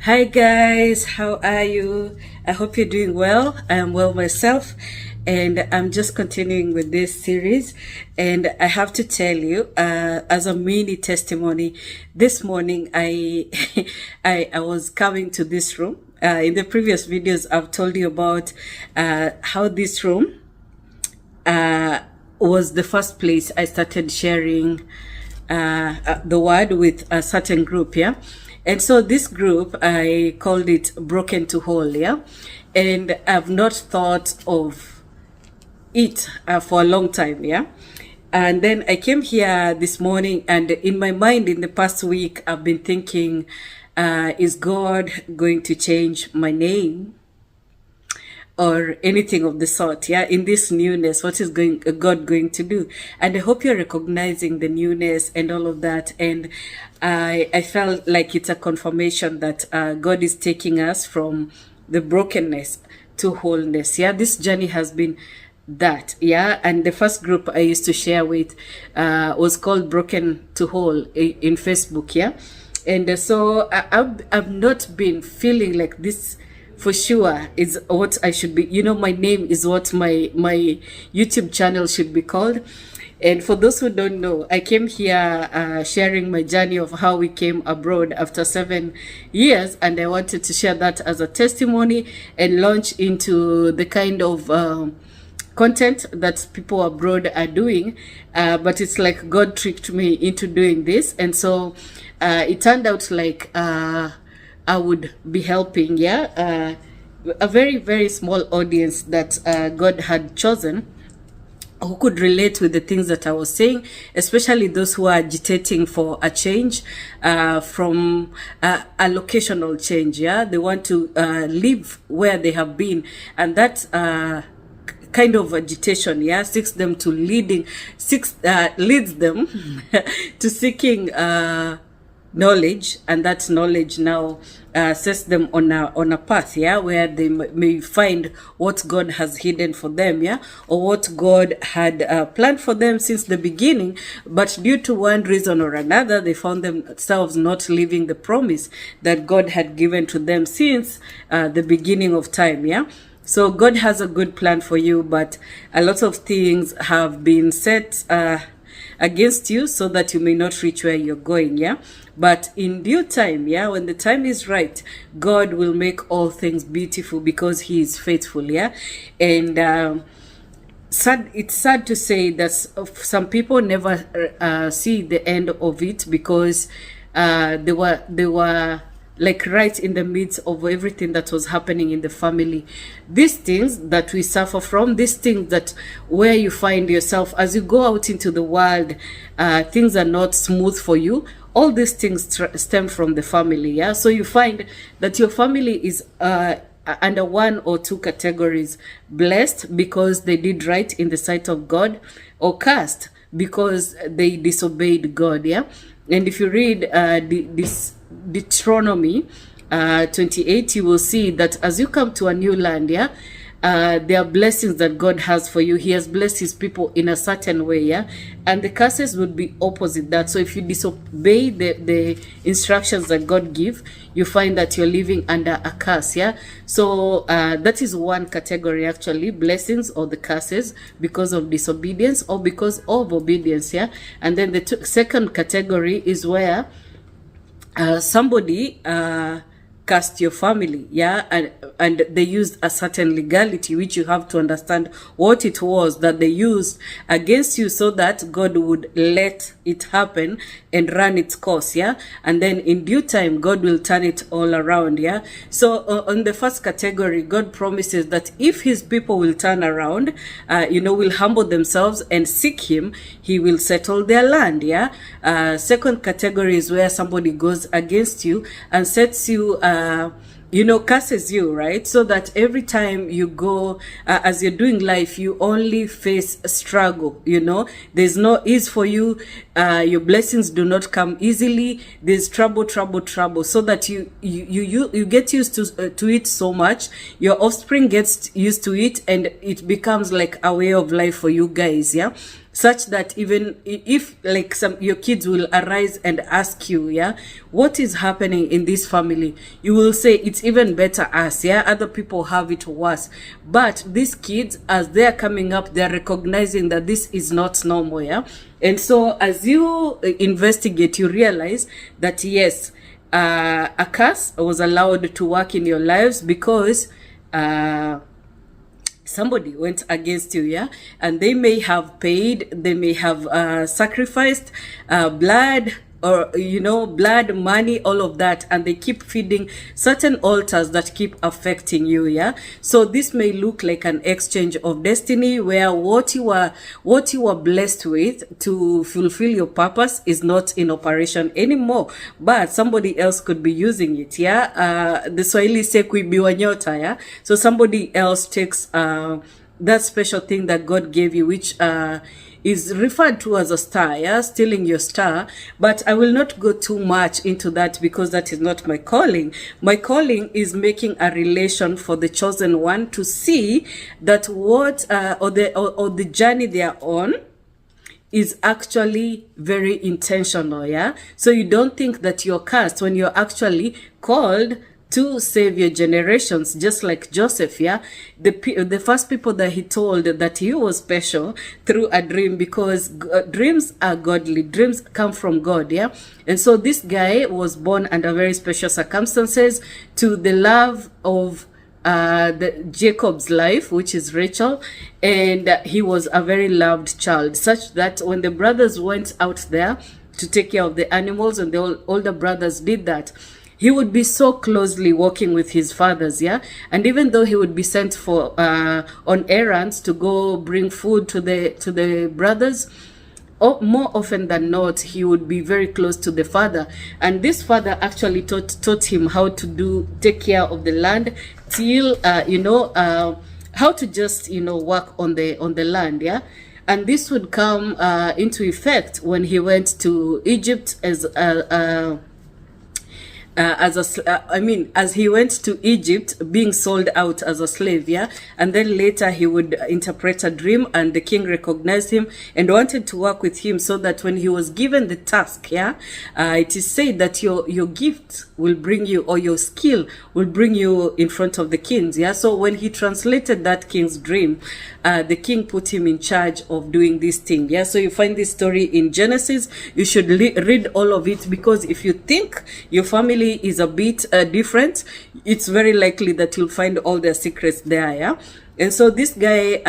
Hi guys, how are you? I hope you're doing well. I am well myself, and I'm just continuing with this series. And I have to tell you, as a mini testimony, this morning I I was coming to this room. In the previous videos, I've told you about how this room was the first place I started sharing the word with a certain group, yeah. And so this group, I called it Broken to Whole, yeah. And I've not thought of it for a long time, yeah. And then I came here this morning, and in my mind, in the past week, I've been thinking, is God going to change my name? Or anything of the sort, yeah, in this newness, what is God going to do? And I hope you're recognizing the newness and all of that. And I felt like it's a confirmation that God is taking us from the brokenness to wholeness. Yeah, this journey has been that, yeah. And the first group I used to share with was called Broken to Whole in Facebook, yeah. And so I've not been feeling like this for sure is what I should be. You know, my name is what my YouTube channel should be called. And for those who don't know, I came here sharing my journey of how we came abroad after 7 years, and I wanted to share that as a testimony and launch into the kind of content that people abroad are doing. But it's like God tricked me into doing this, and so it turned out like I would be helping, yeah, a very, very small audience that God had chosen, who could relate with the things that I was saying, especially those who are agitating for a change from a locational change, yeah. They want to live where they have been, and that kind of agitation, yeah, leads them to seeking knowledge, and that knowledge now sets them on a path, yeah, where they may find what God has hidden for them, yeah, or what God had planned for them since the beginning, but due to one reason or another, they found themselves not living the promise that God had given to them since the beginning of time, yeah. So God has a good plan for you, but a lot of things have been set against you so that you may not reach where you're going, yeah. But in due time, yeah, when the time is right, God will make all things beautiful because he is faithful, yeah. And it's sad to say that some people never see the end of it, because they were like right in the midst of everything that was happening in the family. These things that we suffer from, these things that where you find yourself as you go out into the world, things are not smooth for you. All these things stem from the family, yeah. So you find that your family is under one or two categories: blessed because they did right in the sight of God, or cursed because they disobeyed God, yeah. And if you read this Deuteronomy 28, you will see that as you come to a new land, yeah, there are blessings that God has for you. He has blessed his people in a certain way, yeah, and the curses would be opposite that. So if you disobey the instructions that God give, you find that you're living under a curse, yeah. So that is one category, actually, blessings or the curses because of disobedience or because of obedience, yeah. And then the second category is where somebody cursed your family, yeah, and they used a certain legality, which you have to understand what it was that they used against you so that God would let it happen and run its course, yeah. And then in due time, God will turn it all around, yeah. So on the first category, God promises that if his people will turn around, will humble themselves and seek him, he will settle their land, yeah. Second category is where somebody goes against you and sets you curses you, right? So that every time you go, as you're doing life, you only face a struggle, there's no ease for you. Your blessings do not come easily. There's trouble, so that you get used to it so much. Your offspring gets used to it, and it becomes like a way of life for you guys, yeah. such that even if like your kids will arise and ask you, yeah, what is happening in this family, you will say it's even better us, yeah, other people have it worse. But these kids, as they're coming up, they're recognizing that this is not normal, yeah. And so as you investigate, you realize that yes, a curse was allowed to work in your lives because somebody went against you, yeah, and they may have paid, they may have sacrificed blood, or blood, money, all of that, and they keep feeding certain altars that keep affecting you, yeah. So this may look like an exchange of destiny, where what you were blessed with to fulfill your purpose is not in operation anymore, but somebody else could be using it, yeah. The Swahili say kuibiwa nyota, yeah. So somebody else takes that special thing that God gave you, which is referred to as a star, yeah, stealing your star. But I will not go too much into that because that is not my calling. My calling is making a relation for the chosen one to see that what or the journey they are on is actually very intentional, yeah. So you don't think that you're cursed when you're actually called to save your generations, just like Joseph, yeah. The first people that he told that he was special through a dream, because dreams are godly, dreams come from God, yeah. And so this guy was born under very special circumstances to the love of Jacob's life, which is Rachel, and he was a very loved child, such that when the brothers went out there to take care of the animals, and the older brothers did that, he would be so closely working with his fathers, yeah. And even though he would be sent for on errands to go bring food to the brothers, more often than not, he would be very close to the father. And this father actually taught him how to take care of the land till how to just work on the land, yeah. And this would come into effect when he went to Egypt as he went to Egypt, being sold out as a slave, yeah. And then later he would interpret a dream, and the king recognized him and wanted to work with him, so that when he was given the task, yeah, it is said that your gift will bring you, or your skill will bring you in front of the kings, yeah. So when he translated that king's dream, the king put him in charge of doing this thing, yeah. So you find this story in Genesis. You should read all of it, because if you think your family is a bit different, it's very likely that you'll find all their secrets there, yeah. And so this guy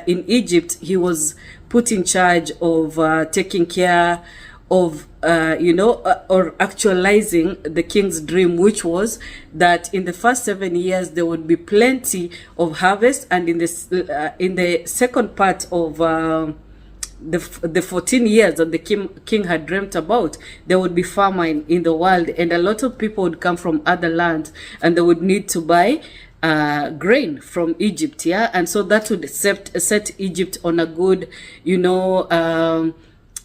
in Egypt, he was put in charge of taking care of or actualizing the king's dream, which was that in the first 7 years there would be plenty of harvest, and in the second part of the 14 years that the king had dreamt about, there would be famine in the world, and a lot of people would come from other lands, and they would need to buy grain from Egypt, yeah. And so that would set Egypt on a good,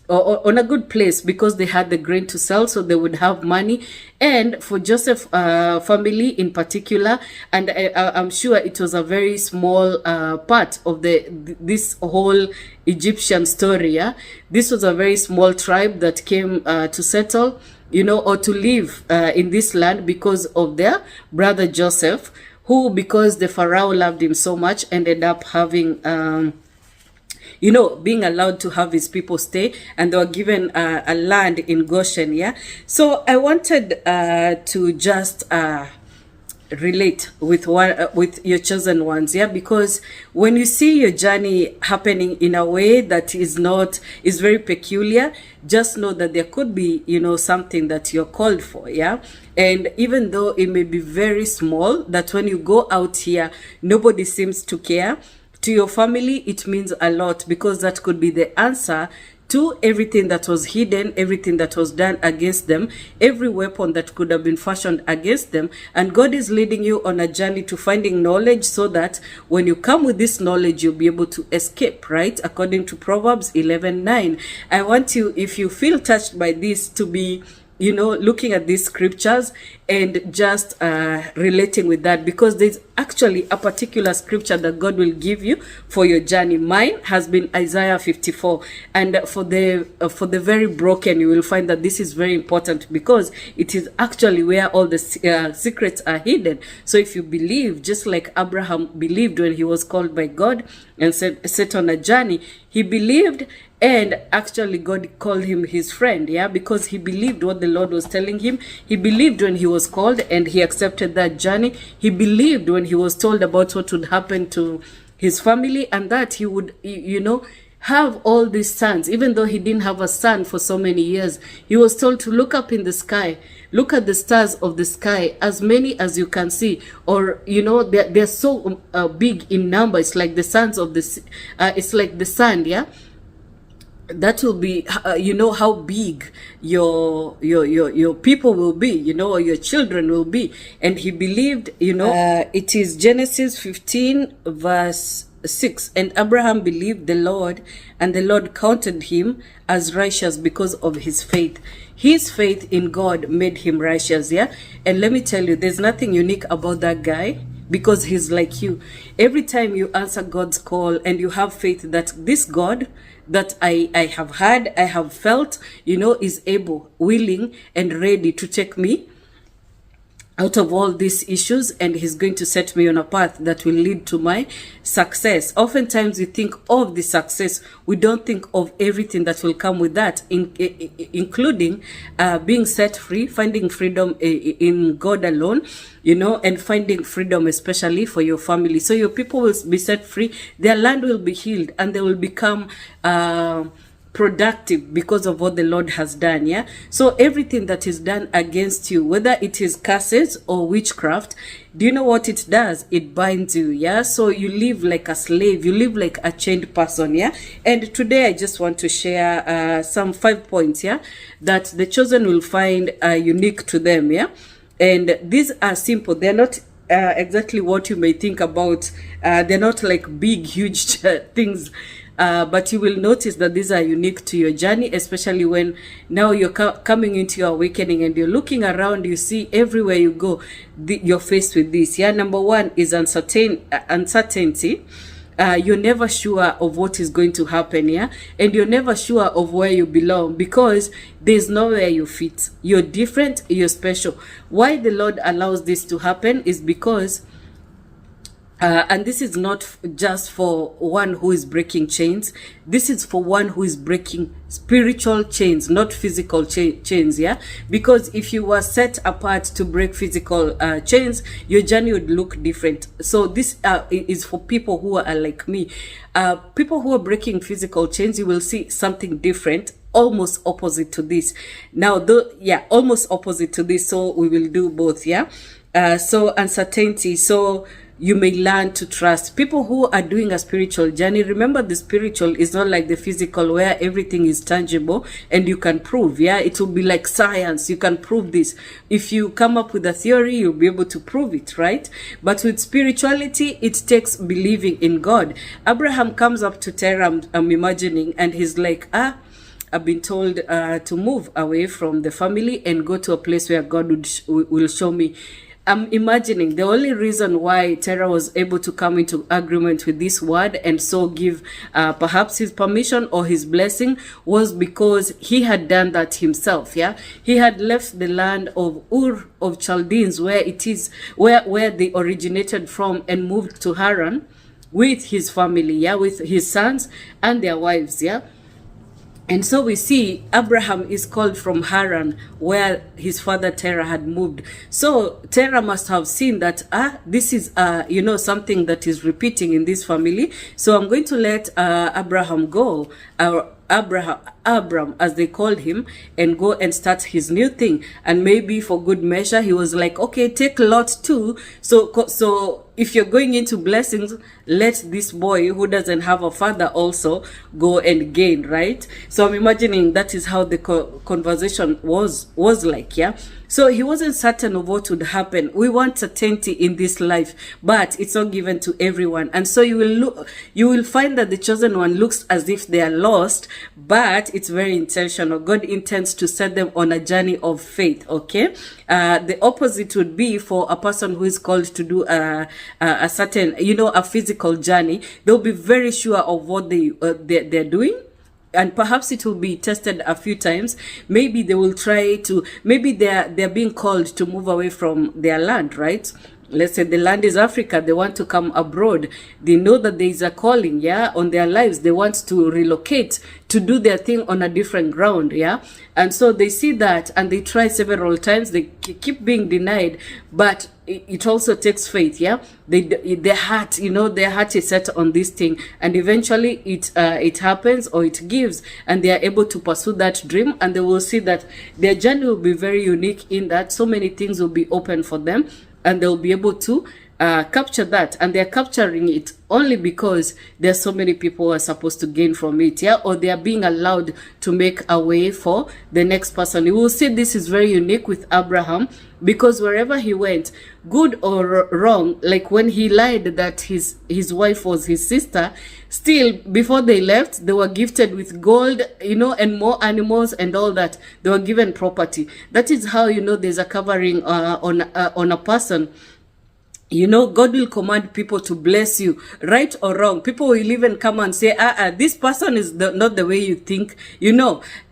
on a good place, because they had the grain to sell, so they would have money. And for Joseph family in particular, and I'm sure it was a very small part of this whole Egyptian story, yeah. This was a very small tribe that came to settle, or to live in this land because of their brother Joseph, who, because the Pharaoh loved him so much, ended up having being allowed to have his people stay, and they were given a land in Goshen, yeah. So I wanted to just relate with your chosen ones, yeah, because when you see your journey happening in a way that is very peculiar, just know that there could be something that you're called for, yeah. And even though it may be very small, that when you go out here nobody seems to care, to your family it means a lot, because that could be the answer to everything that was hidden, everything that was done against them, every weapon that could have been fashioned against them. And God is leading you on a journey to finding knowledge, so that when you come with this knowledge, you'll be able to escape, right? According to Proverbs 11:9. I want you, if you feel touched by this, to be looking at these scriptures and just relating with that, because there's actually a particular scripture that God will give you for your journey. Mine has been Isaiah 54, and for the very broken, you will find that this is very important, because it is actually where all the secrets are hidden. So if you believe, just like Abraham believed when he was called by God and set on a journey, he believed, and actually God called him his friend, yeah, because he believed what the Lord was telling him. He believed when he was called, and he accepted that journey. He believed when he was told about what would happen to his family, and that he would, have all these sons. Even though he didn't have a son for so many years, he was told to look up in the sky, look at the stars of the sky, as many as you can see, or they're so big in number. It's like the sons of the it's like the sand, yeah. That will be how big your people will be, or your children will be. And he believed, it is Genesis 15 verse 6. And Abraham believed the Lord, and the Lord counted him as righteous because of his faith. His faith in God made him righteous, yeah. And let me tell you, there's nothing unique about that guy, because he's like you. Every time you answer God's call and you have faith that this God that I have had, I have felt, is able, willing, and ready to take me out of all these issues, and he's going to set me on a path that will lead to my success. Oftentimes we think of the success, we don't think of everything that will come with that, including being set free, finding freedom in God alone, and finding freedom especially for your family. So your people will be set free, their land will be healed, and they will become productive because of what the Lord has done, yeah. So everything that is done against you, whether it is curses or witchcraft, do you know what it does? It binds you, yeah. So you live like a slave, you live like a chained person, yeah. And today I just want to share some 5 points, yeah, that the chosen will find unique to them, yeah. And these are simple, they're not exactly what you may think about. They're not like big huge things, but you will notice that these are unique to your journey, especially when now you're coming into your awakening and you're looking around. You see everywhere you go, you're faced with this, yeah. Number one is uncertainty. You're never sure of what is going to happen, yeah, and you're never sure of where you belong, because there's nowhere you fit. You're different, you're special. Why the Lord allows this to happen is because and this is not just for one who is breaking chains. This is for one who is breaking spiritual chains, not physical chains, yeah. Because if you were set apart to break physical chains, your journey would look different. So this is for people who are like me. People who are breaking physical chains, you will see something different, almost opposite to this. Now, almost opposite to this. So we will do both, yeah. So uncertainty. So you may learn to trust people who are doing a spiritual journey. Remember, the spiritual is not like the physical, where everything is tangible and you can prove, yeah. It will be like science, you can prove this. If you come up with a theory, you'll be able to prove it, right? But with spirituality, it takes believing in God. Abraham comes up to Terah, I'm imagining, and he's like, I've been told to move away from the family and go to a place where God will show me. I'm imagining the only reason why Terah was able to come into agreement with this word and so give perhaps his permission or his blessing was because he had done that himself, yeah. He had left the land of Ur of Chaldeans, where it is where they originated from, and moved to Haran with his family, yeah, with his sons and their wives, yeah. And so we see Abraham is called from Haran, where his father Terah had moved. So Terah must have seen that, this is, something that is repeating in this family. So I'm going to let Abraham go, Abram, as they called him, and go and start his new thing. And maybe for good measure, he was like, okay, take Lot too. So if you're going into blessings, let this boy who doesn't have a father also go and gain, right? So I'm imagining that is how the conversation was like, yeah. So he wasn't certain of what would happen. We want certainty in this life, but it's not given to everyone. And so you will find that the chosen one looks as if they are lost, but it's very intentional. God intends to set them on a journey of faith, okay? The opposite would be for a person who is called to do a certain, a physical journey. They'll be very sure of what they're doing, and perhaps it will be tested a few times. Maybe they will try to, maybe they're being called to move away from their land, right? Let's say the land is Africa, they want to come abroad. They know that there is a calling, yeah, on their lives. They want to relocate, to do their thing on a different ground, yeah. And so they see that and they try several times. They keep being denied, but it also takes faith, yeah. Their heart, their heart is set on this thing, and eventually it happens, or it gives, and they are able to pursue that dream, and they will see that their journey will be very unique in that so many things will be open for them, and they'll be able to capture that. And they're capturing it only because there's so many people who are supposed to gain from it, yeah, or they are being allowed to make a way for the next person. You will see this is very unique with Abraham, because wherever he went, good or wrong, like when he lied that his wife was his sister, still before they left, they were gifted with gold, and more animals and all that. They were given property. That is how there's a covering on a person. God will command people to bless you, right or wrong. People will even come and say, this person is not the way you think,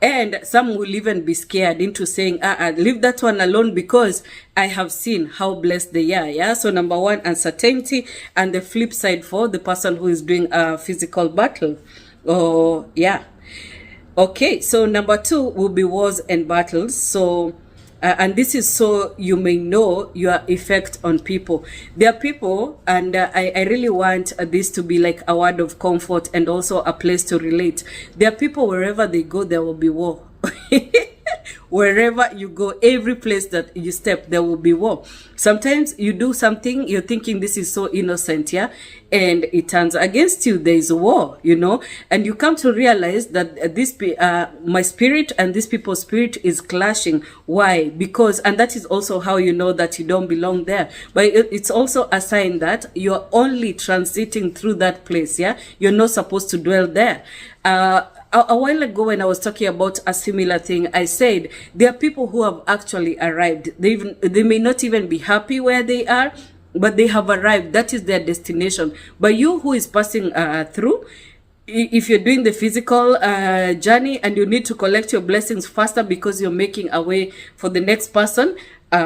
and some will even be scared into saying, leave that one alone, because I have seen how blessed they are, yeah. So number one, uncertainty, and the flip side for the person who is doing a physical battle. Oh, yeah. Okay, so number two will be wars and battles. So and this is so you may know your effect on people. There are people, and I really want this to be like a word of comfort and also a place to relate. There are people, wherever they go, there will be war. Wherever you go, every place that you step, there will be war. Sometimes you do something, you're thinking this is so innocent, yeah, and it turns against you. There is a war, and you come to realize that my spirit and these people's spirit is clashing. Why? Because, and that is also how you know that you don't belong there. But it's also a sign that you're only transiting through that place, yeah. You're not supposed to dwell there. A while ago, when I was talking about a similar thing, I said there are people who have actually arrived. They may not even be happy where they are, but they have arrived. That is their destination. But you who is passing through, if you're doing the physical journey and you need to collect your blessings faster because you're making a way for the next person, on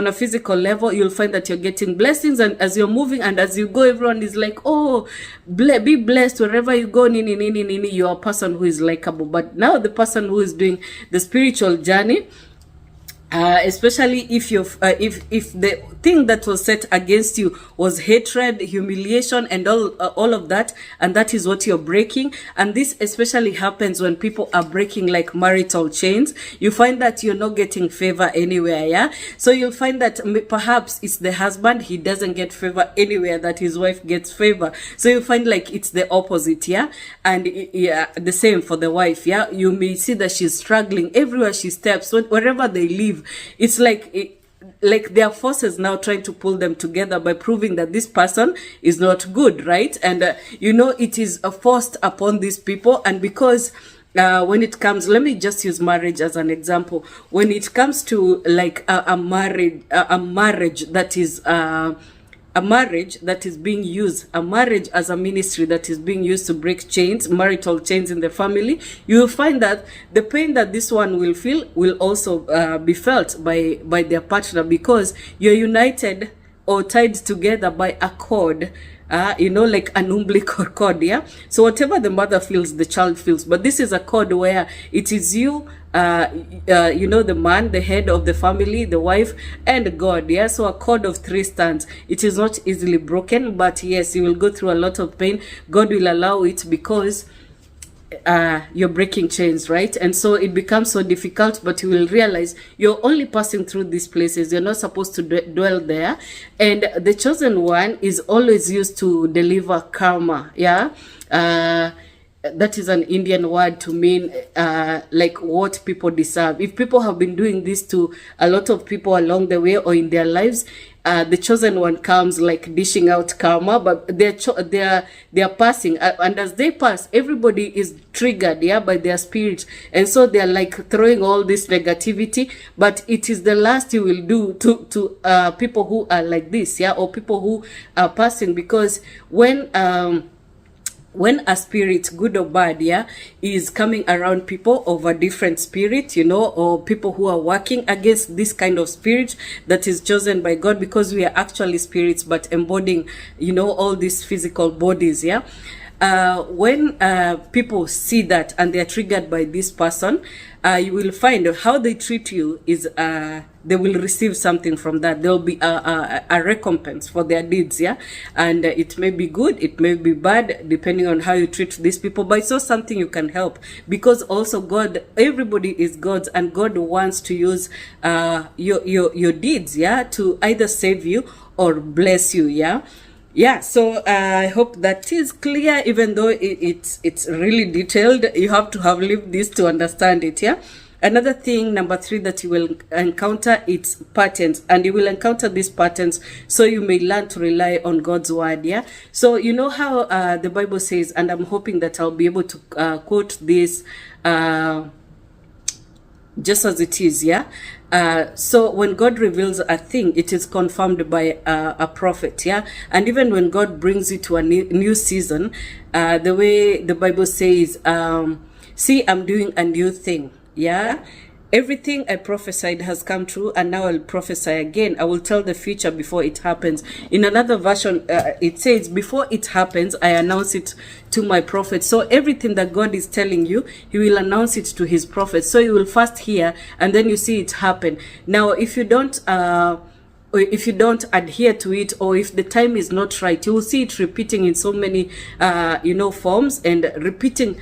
a physical level, you'll find that you're getting blessings, and as you're moving and as you go, everyone is like, oh, be blessed wherever you go. You're a person who is likable. But now the person who is doing the spiritual journey, especially if the thing that was set against you was hatred, humiliation, and all of that, and that is what you're breaking. And this especially happens when people are breaking like marital chains. You find that you're not getting favor anywhere, yeah. So you'll find that perhaps it's the husband, he doesn't get favor anywhere, that his wife gets favor. So you find like it's the opposite, yeah. And the same for the wife, yeah. You may see that she's struggling everywhere she steps. Wherever they live, it's like there are forces now trying to pull them together by proving that this person is not good, right? And it is forced upon these people. And because when it comes, let me just use marriage as an example. When it comes to like a marriage that is a marriage that is being used, a marriage as a ministry that is being used to break chains, marital chains in the family, you will find that the pain that this one will feel will also be felt by their partner, because you're united or tied together by a cord, like an umbilical cord, yeah. So whatever the mother feels, the child feels. But this is a cord where it is you, the man, the head of the family, the wife, and God, yeah. So a cord of 3 strands. It is not easily broken, but yes, you will go through a lot of pain. God will allow it because you're breaking chains, right? And so it becomes so difficult, but you will realize you're only passing through these places. You're not supposed to dwell there. And the chosen one is always used to deliver karma. Yeah. That is an Indian word to mean like what people deserve. If people have been doing this to a lot of people along the way or in their lives, the chosen one comes like dishing out karma, but they're passing, and as they pass, everybody is triggered, yeah, by their spirit, and so they're like throwing all this negativity. But it is the last you will do to people who are like this, yeah, or people who are passing, because when a spirit, good or bad, yeah, is coming around people of a different spirit, you know, or people who are working against this kind of spirit that is chosen by God, because we are actually spirits but embodying, you know, all these physical bodies, yeah. When people see that and they're triggered by this person, you will find how they treat you is they will receive something from that. There will be a recompense for their deeds, yeah, and it may be good, it may be bad, depending on how you treat these people, but it's also something you can help, because also God, everybody is God's, and God wants to use your deeds, yeah, to either save you or bless you, yeah. Yeah, so I hope that is clear, even though it's really detailed. You have to have lived this to understand it, yeah. Another thing, number 3, that you will encounter, it's patterns, and you will encounter these patterns so you may learn to rely on God's word, yeah. So you know how the Bible says, and I'm hoping that I'll be able to quote this just as it is, yeah. So when God reveals a thing, it is confirmed by a prophet, yeah. And even when God brings you to a new season, the way the Bible says, see, I'm doing a new thing, yeah. Everything I prophesied has come true, and now I'll prophesy again. I will tell the future before it happens. In another version, it says, before it happens, I announce it to my prophets. So everything that God is telling you, he will announce it to his prophets. So you will first hear, and then you see it happen. Now, if you don't adhere to it, or if the time is not right, you will see it repeating in so many forms, and repeating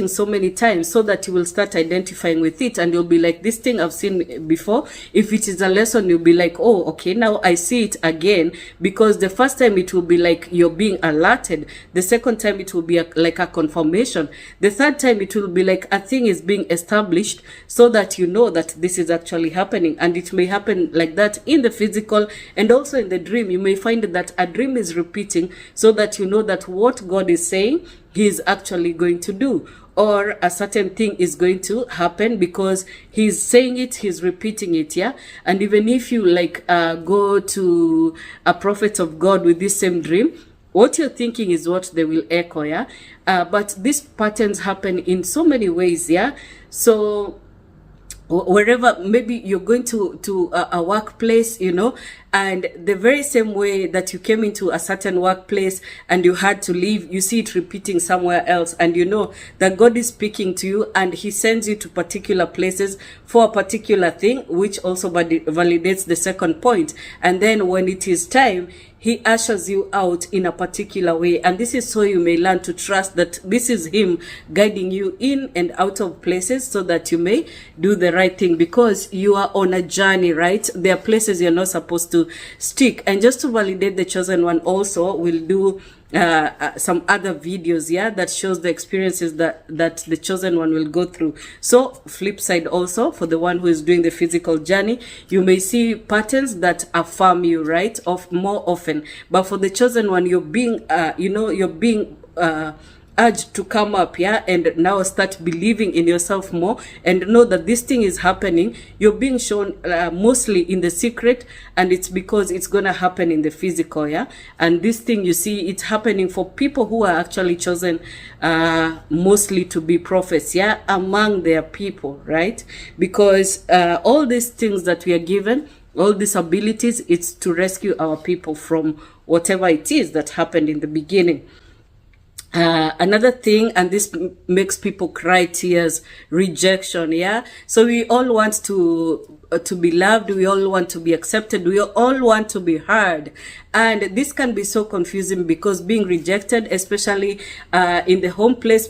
so many times, so that you will start identifying with it, and you'll be like, this thing I've seen before. If it is a lesson, you'll be like, oh, okay, now I see it again, because the first time it will be like you're being alerted, the second time it will be like a confirmation, the third time it will be like a thing is being established, so that you know that this is actually happening. And it may happen like that in the physical, and also in the dream. You may find that a dream is repeating, so that you know that what God is saying, he is actually going to do, or a certain thing is going to happen, because he's saying it, he's repeating it, yeah. And even if you like go to a prophet of God with this same dream, what you're thinking is what they will echo, yeah. But these patterns happen in so many ways, yeah. So wherever, maybe you're going to a workplace, you know, and the very same way that you came into a certain workplace and you had to leave, you see it repeating somewhere else, and you know that God is speaking to you, and he sends you to particular places for a particular thing, which also validates the second point. And then when it is time, he ushers you out in a particular way. And this is so you may learn to trust that this is him guiding you in and out of places, so that you may do the right thing, because you are on a journey, right? There are places you're not supposed to stick. And just to validate the chosen one, also we'll do some other videos, yeah, that shows the experiences that the chosen one will go through. So flip side also, for the one who is doing the physical journey, you may see patterns that affirm you, right, of more often. But for the chosen one, you're being urge to come up, yeah, and now start believing in yourself more, and know that this thing is happening. You're being shown mostly in the secret, and it's because it's gonna happen in the physical, yeah. And this thing, you see, it's happening for people who are actually chosen mostly to be prophets, yeah, among their people, right? Because all these things that we are given, all these abilities, it's to rescue our people from whatever it is that happened in the beginning. Another thing, and this makes people cry tears, rejection. Yeah, so we all want to be loved, we all want to be accepted, we all want to be heard, and this can be so confusing because being rejected, especially in the home place,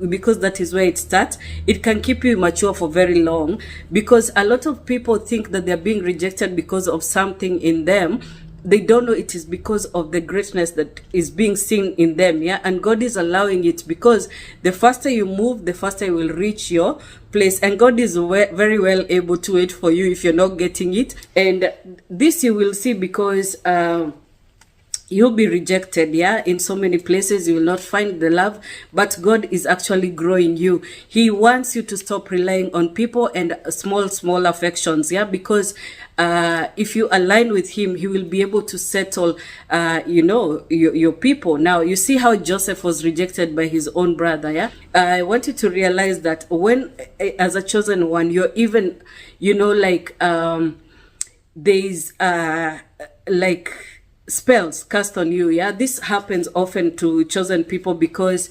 because that is where it starts, it can keep you immature for very long, because a lot of people think that they're being rejected because of something in them. They don't know it is because of the greatness that is being seen in them. Yeah, and God is allowing it, because the faster you move, the faster you will reach your place, and God is very well able to wait for you if you're not getting it. And this you will see, because you'll be rejected, yeah, in so many places. You will not find the love, but God is actually growing you. He wants you to stop relying on people and small affections, yeah, because if you align with him, he will be able to settle your people. Now you see how Joseph was rejected by his own brother. Yeah, I want you to realize that when, as a chosen one, you're even, there's like spells cast on you. Yeah, this happens often to chosen people, because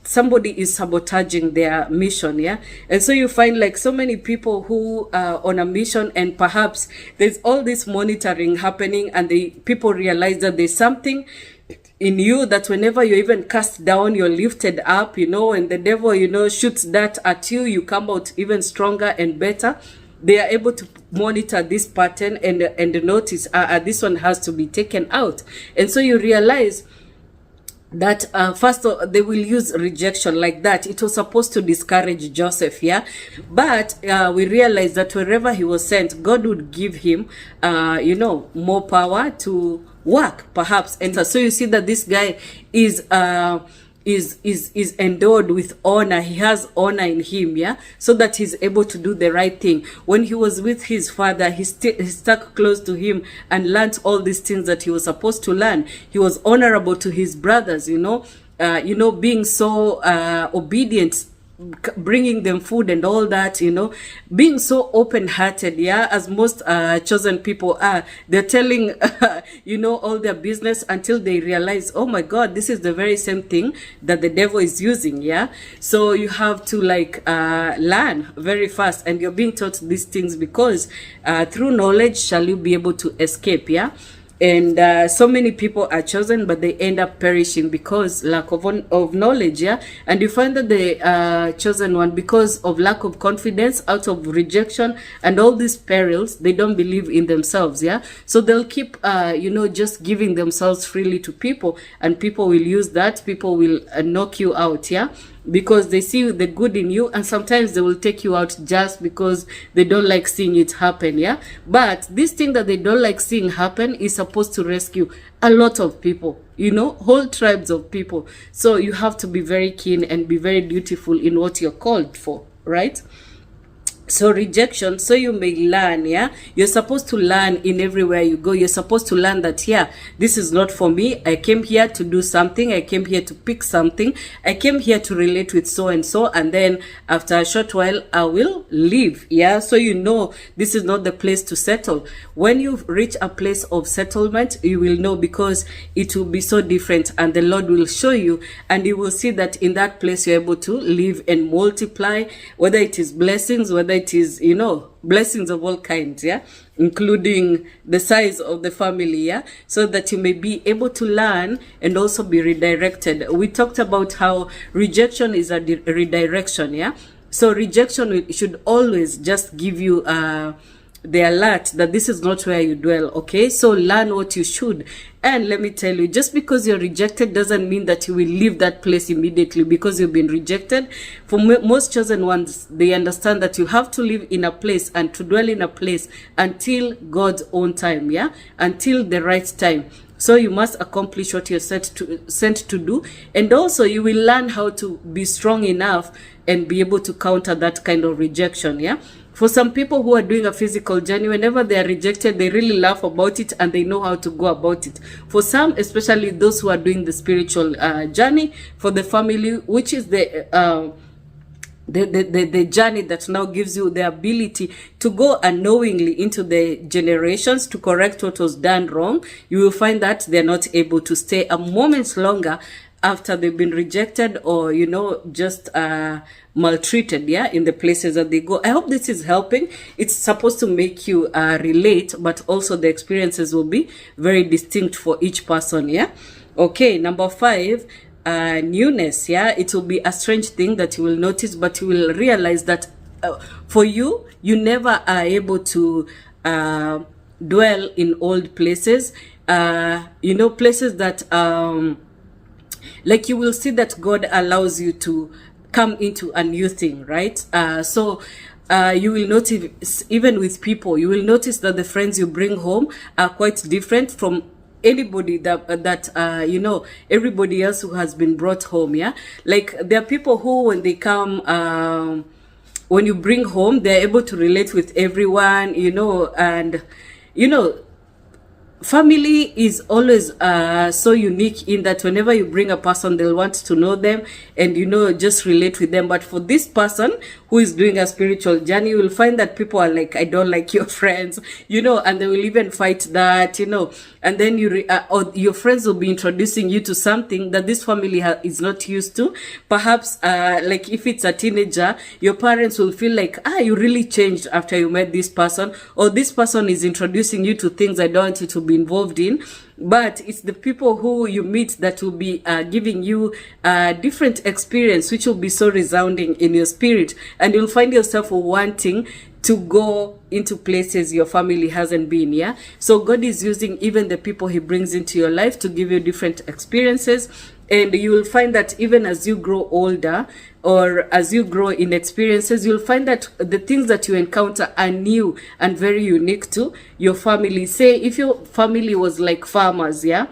somebody is sabotaging their mission. Yeah, and so you find like so many people who are on a mission, and perhaps there's all this monitoring happening, and people realize that there's something in you that whenever you're even cast down, you're lifted up, and the devil, shoots that at you, you come out even stronger and better. They are able to monitor this pattern and notice this one has to be taken out. And so you realize that first they will use rejection like that. It was supposed to discourage Joseph, yeah, but we realize that wherever he was sent, God would give him more power to work, perhaps. And so you see that this guy is endowed with honor. He has honor in him, yeah, so that he's able to do the right thing. When he was with his father, he stuck close to him and learned all these things that he was supposed to learn. He was honorable to his brothers, being so obedient, bringing them food and all that, being so open-hearted, yeah, as most chosen people are. They're telling all their business until they realize, oh my God, this is the very same thing that the devil is using. Yeah, so you have to learn very fast, and you're being taught these things, because through knowledge shall you be able to escape. Yeah. And so many people are chosen, but they end up perishing because lack of knowledge. Yeah, and you find that the chosen one, because of lack of confidence, out of rejection and all these perils, they don't believe in themselves. Yeah, so they'll keep just giving themselves freely to people, and people will use that. People will knock you out. Yeah, because they see the good in you, and sometimes they will take you out just because they don't like seeing it happen. Yeah, but this thing that they don't like seeing happen is supposed to rescue a lot of people, whole tribes of people. So you have to be very keen and be very dutiful in what you're called for, right? So rejection, so you may learn. Yeah, you're supposed to learn in everywhere you go. You're supposed to learn that, yeah, this is not for me. I came here to do something. I came here to pick something. I came here to relate with so and so, and then after a short while I will leave. Yeah, so this is not the place to settle. When you reach a place of settlement, you will know, because it will be so different, and the Lord will show you, and you will see that in that place you're able to live and multiply, whether it is blessings, whether it is, blessings of all kinds, yeah, including the size of the family, yeah, so that you may be able to learn and also be redirected. We talked about how rejection is a redirection, yeah. So rejection should always just give you the alert that this is not where you dwell. Okay, so learn what you should. And let me tell you, just because you're rejected doesn't mean that you will leave that place immediately because you've been rejected. For most chosen ones, they understand that you have to live in a place and to dwell in a place until God's own time, yeah, until the right time. So you must accomplish what you're sent to do, and also you will learn how to be strong enough and be able to counter that kind of rejection, yeah. For some people who are doing a physical journey, whenever they are rejected, they really laugh about it and they know how to go about it. For some, especially those who are doing the spiritual journey, for the family, which is the journey that now gives you the ability to go unknowingly into the generations to correct what was done wrong, you will find that they're not able to stay a moment longer after they've been rejected or, you know, just maltreated, yeah, in the places that they go. I hope this is helping. It's supposed to make you relate, but also the experiences will be very distinct for each person, yeah. Okay, number 5, newness, yeah. It will be a strange thing that you will notice, but you will realize that for you, you never are able to dwell in old places, you know, places that like you will see that God allows you to come into a new thing, right? So you will notice, even with people, you will notice that the friends you bring home are quite different from anybody that you know, everybody else who has been brought home, yeah. Like there are people who, when they come, when you bring home, they're able to relate with everyone, you know, and you know, family is always so unique in that whenever you bring a person, they'll want to know them and, you know, just relate with them. But for this person who is doing a spiritual journey, you will find that people are like, I don't like your friends, you know, and they will even fight that, you know, and then you or your friends will be introducing you to something that this family is not used to. Perhaps like if it's a teenager, your parents will feel like, you really changed after you met this person, or this person is introducing you to things I don't want you to be involved in. But it's the people who you meet that will be giving you a different experience, which will be so resounding in your spirit, and you'll find yourself wanting to go into places your family hasn't been, yeah. So God is using even the people he brings into your life to give you different experiences. And you will find that even as you grow older, or as you grow in experiences, you'll find that the things that you encounter are new and very unique to your family. Say if your family was like farmers, yeah,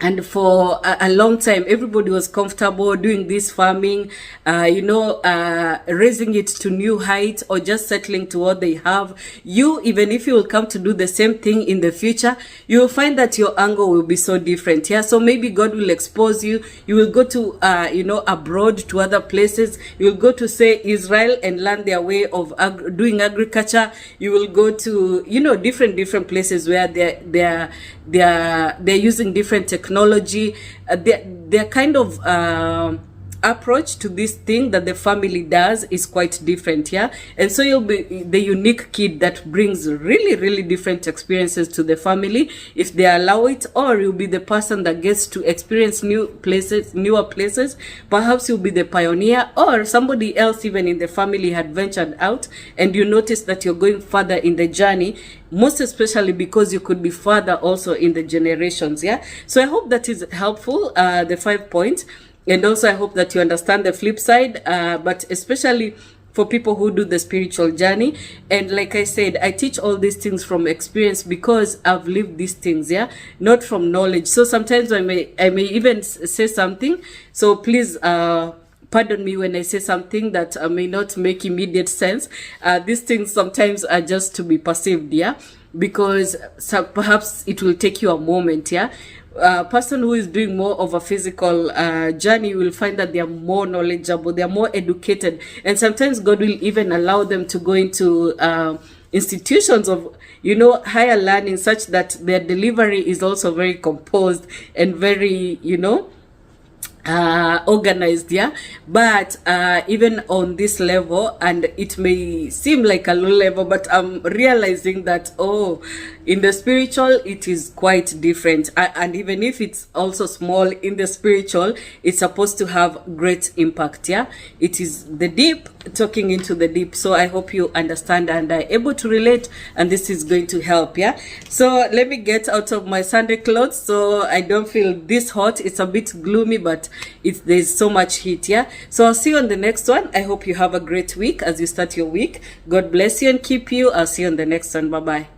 and for a long time everybody was comfortable doing this farming, you know, raising it to new heights, or just settling to what they have. You, even if you will come to do the same thing in the future, you will find that your angle will be so different, yeah. So maybe God will expose you. You will go to you know, abroad, to other places. You will go to, say, Israel and learn their way of doing agriculture. You will go to, you know, different places where they're using different technology. Their kind of approach to this thing that the family does is quite different, yeah. And so you'll be the unique kid that brings really different experiences to the family if they allow it, or you'll be the person that gets to experience newer places. Perhaps you'll be the pioneer, or somebody else even in the family had ventured out and you notice that you're going further in the journey, most especially because you could be further also in the generations, yeah. So I hope that is helpful, the 5 points. And also I hope that you understand the flip side, but especially for people who do the spiritual journey. And like I said, I teach all these things from experience because I've lived these things, yeah, not from knowledge. So sometimes I may even say something, so please pardon me when I say something that may not make immediate sense. These things sometimes are just to be perceived, yeah, because perhaps it will take you a moment, yeah. Person who is doing more of a physical journey, you will find that they are more knowledgeable, they are more educated, and sometimes God will even allow them to go into institutions of, you know, higher learning, such that their delivery is also very composed and very, you know, organized, yeah. But even on this level, and it may seem like a low level, but I'm realizing that, oh, in the spiritual it is quite different, and even if it's also small in the spiritual, it's supposed to have great impact, yeah. It is the deep talking into the deep. So I hope you understand and are able to relate, and this is going to help, yeah. So let me get out of my Sunday clothes so I don't feel this hot. It's a bit gloomy, but there's so much heat, yeah. So I'll see you on the next one. I hope you have a great week as you start your week. God bless you and keep you. I'll see you on the next one. Bye bye.